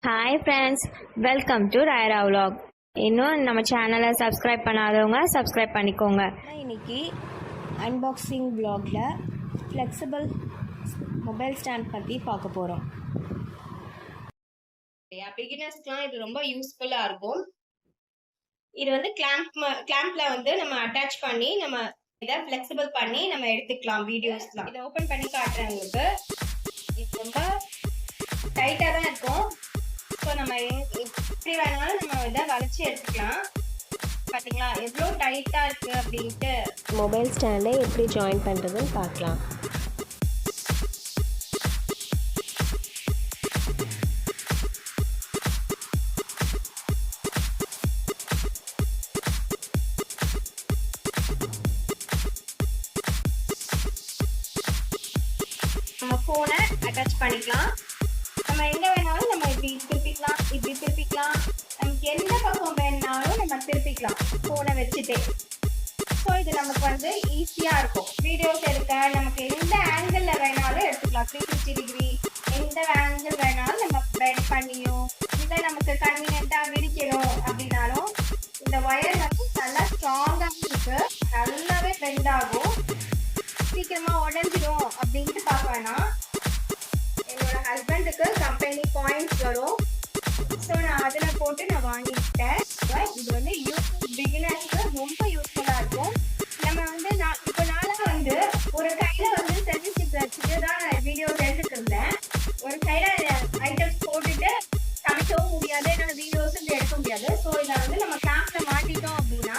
Hi friends, welcome to ராயரா vlog. இன்னும் நம்ம சேனலை சப்ஸ்கிரைப் பண்ணாதவங்க சப்ஸ்கிரைப் பண்ணிக்கோங்க. இன்னைக்கு அன்பாக்சிங் vlogல ஃப்ளெக்சிபிள் மொபைல் ஸ்டாண்ட் பற்றி பார்க்க போகிறோம். பிகினர்ஸ்க்குலாம் இது ரொம்ப யூஸ்ஃபுல்லாக இருக்கும். இது வந்து கிளாம்ப்ல வந்து நம்ம அட்டாச் பண்ணி நம்ம இதை ஃப்ளெக்சிபிள் பண்ணி நம்ம எடுத்துக்கலாம் வீடியோஸ்லாம். இதை ஓப்பன் பண்ணி காட்டுறேன் உங்களுக்கு. இது ரொம்ப டைட்டாக தான் இருக்கும். ஸோ நம்ம எப்படி வேணாலும் நம்ம இதை வளைச்சி எடுத்துக்கலாம். பார்த்தீங்களா எவ்வளோ டைட்டாக இருக்குது அப்படின்ட்டு. மொபைல் ஸ்டாண்டை எப்படி ஜாயின் பண்ணுறதுன்னு பார்க்கலாம். நம்ம ஃபோனை அட்டாச் பண்ணிக்கலாம். நம்ம எங்கே வேணாலும் நம்ம இப்படி திருப்பிக்கலாம். நமக்கு எந்த பக்கம் வேணாலும் நம்ம திருப்பிக்கலாம் ஃபோனை வச்சுட்டே. ஸோ இது நமக்கு வந்து ஈஸியாக இருக்கும். வீடியோஸ் எடுக்க நமக்கு எந்த ஆங்கிளில் வேணாலும் எடுத்துக்கலாம். 360 டிகிரி எந்த ஆங்கிள் வேணாலும் நம்ம பெண்ட் பண்ணியும் இல்லை நமக்கு கன்வீனியண்ட்டாக விரிக்கணும் அப்படின்னாலும் இந்த ஒயர் வந்து நல்லா ஸ்ட்ராங்காக இருக்கு. நல்லாவே பெண்ட் ஆகும். சீக்கிரமாக உடஞ்சிடும் அப்படின்ட்டு பார்க்க வேணாம். என்னோட ஹஸ்பண்டுக்கு கம்பெனி பாயிண்ட்ஸ் வரும். ஸோ நான் அதில் போட்டு நான் வாங்கிக்கிட்டேன். இது வந்து பிகினர்ஸ்க்கு ரொம்ப யூஸ்ஃபுல்லாக இருக்கும். நம்ம வந்து நான்லாம் வந்து ஒரு கையில் வந்து சென்சிட்டிவ் வச்சுட்டு தான் நான் வீடியோஸ் எடுத்துட்டு இருந்தேன். ஒரு கையில் ஐட்டம்ஸ் போட்டுட்டு சமைக்கவும் முடியாது, என்னால் வீடியோஸும் எடுக்க முடியாது. ஸோ இதை வந்து நம்ம கிளாம்பில் மாட்டிட்டோம் அப்படின்னா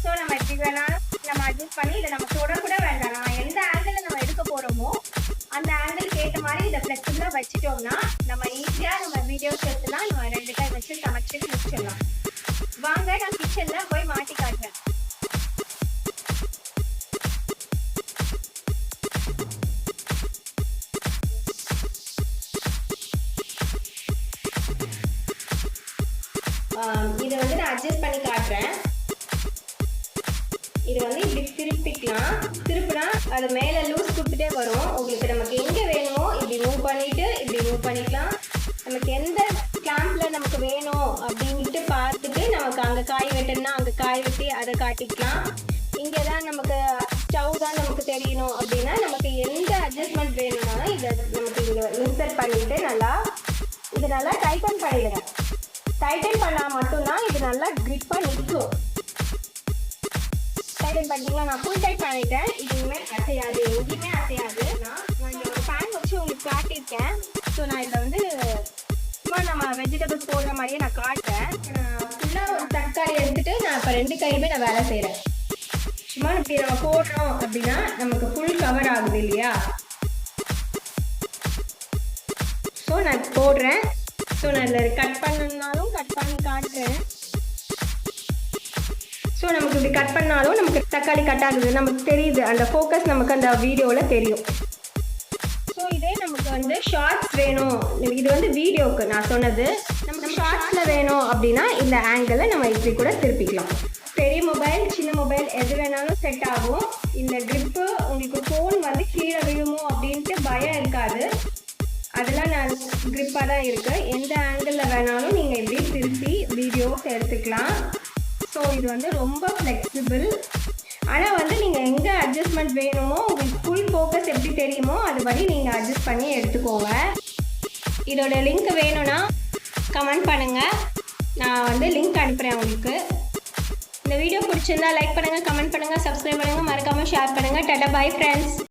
ஸோ நம்ம எப்படி வேணாலும் நம்ம அட்ஜஸ்ட் பண்ணி இதை நம்ம தொடக்கூட வேண்டாம். நம்ம எந்த ஆங்கிளில் நம்ம எடுக்க போகிறோமோ அந்த ஆங்கிளுக்கு ஏற்ற மாதிரி இதை ஃப்ளெக்சிபிளாக வச்சுட்டோம்னா நம்ம ஈஸியாக நம்ம வீடியோஸ் எடுத்துலாம். நம்ம 2 கை வச்சு சமைச்சு முடிச்சிடலாம். வாங்க நான் கிச்சனில் போய் மாட்டி காட்டுறேன். இதை வந்து நான் அட்ஜஸ்ட் பண்ணி காட்டுறேன். இது வந்து இப்படி திருப்பிக்கலாம். திருப்பினா அது மேலே லூஸ் கொடுத்துட்டே வரும். உங்களுக்கு நமக்கு எங்கே வேணுமோ இப்படி மூவ் பண்ணிவிட்டு இப்படி மூவ் பண்ணிக்கலாம். நமக்கு எந்த கிளாம்பில் நமக்கு வேணும் அப்படின்ட்டு பார்த்துட்டு நமக்கு அங்கே காய் வெட்டணும்னா அங்கே காய் வெட்டி அதை காட்டிக்கலாம். இங்கே தான் நமக்கு ஸ்டவ் தான் நமக்கு தெரியணும் அப்படின்னா நமக்கு எந்த அட்ஜஸ்ட்மெண்ட் வேணும்னாலும் இதை நமக்கு இங்கே இன்சர்ட் பண்ணிவிட்டு இது நல்லா டைட்டன் பண்ணிடுங்க. டைட்டன் பண்ணால் மட்டும்தான் இது நல்லா க்ரிப்பாக நிற்கும். டைட்டன் பண்ணிட்டீங்களா? நான் ஃபுல் டைட் பண்ணிட்டேன். இதுவுமே அசையாது, எங்கேயுமே அசையாது. நான் இங்கே ஒரு பேன் வச்சு உங்களுக்கு காட்டியிருக்கேன். ஸோ நான் இதில் வந்து சும்மா நம்ம வெஜிடபிள்ஸ் போடுற மாதிரியே நான் காட்டுறேன். ஃபுல்லாக ஒரு தக்காளி எடுத்துகிட்டு நான் இப்போ 2 கையுமே நான் வேலை செய்கிறேன். சும்மா இப்படி நம்ம போடுறோம் அப்படின்னா நமக்கு ஃபுல் கவர் ஆகுது இல்லையா? ஸோ நான் போடுறேன். ஸோ நான் இதில் கட் பண்ணணுன்னாலும் கட் பண்ணி காட்டுறேன். ஸோ நமக்கு இப்படி கட் பண்ணாலும் நமக்கு தக்காளி கட் ஆகுது நமக்கு தெரியுது. அந்த ஃபோக்கஸ் நமக்கு அந்த வீடியோவில் தெரியும். ஸோ இதே நமக்கு வந்து ஷார்ட்ஸ் வேணும். இது வந்து வீடியோவுக்கு நான் சொன்னது. நமக்கு ஷார்ட்ஸில் வேணும் அப்படின்னா இந்த ஆங்கிளை நம்ம இப்படி கூட திருப்பிக்கலாம். பெரிய மொபைல் சின்ன மொபைல் எது வேணாலும் செட் ஆகும். இந்த க்ரிப்பு உங்களுக்கு ஃபோன் வந்து கீழே விழுமோ அப்படின்ட்டு பயம் இருக்காது. அதெல்லாம் நான் க்ரிப்பாக தான் இருக்குது. எந்த ஆங்கிளில் வேணாலும் நீங்கள் இப்படி திருப்பி வீடியோஸ் எடுத்துக்கலாம். ஸோ இது வந்து ரொம்ப ஃப்ளெக்சிபிள். ஆனால் வந்து நீங்கள் எங்கே அட்ஜஸ்ட்மெண்ட் வேணுமோ உங்களுக்கு ஃபுல் ஃபோக்கஸ் எப்படி தெரியுமோ அதுபடி நீங்கள் அட்ஜஸ்ட் பண்ணி எடுத்துக்கோங்க. இதோட லிங்க் வேணும்னா கமெண்ட் பண்ணுங்கள். நான் வந்து லிங்க் அனுப்புகிறேன் உங்களுக்கு. இந்த வீடியோ பிடிச்சிருந்தா லைக் பண்ணுங்கள், கமெண்ட் பண்ணுங்கள், சப்ஸ்கிரைப் பண்ணுங்கள், மறக்காமல் ஷேர் பண்ணுங்கள். Tata, bye friends.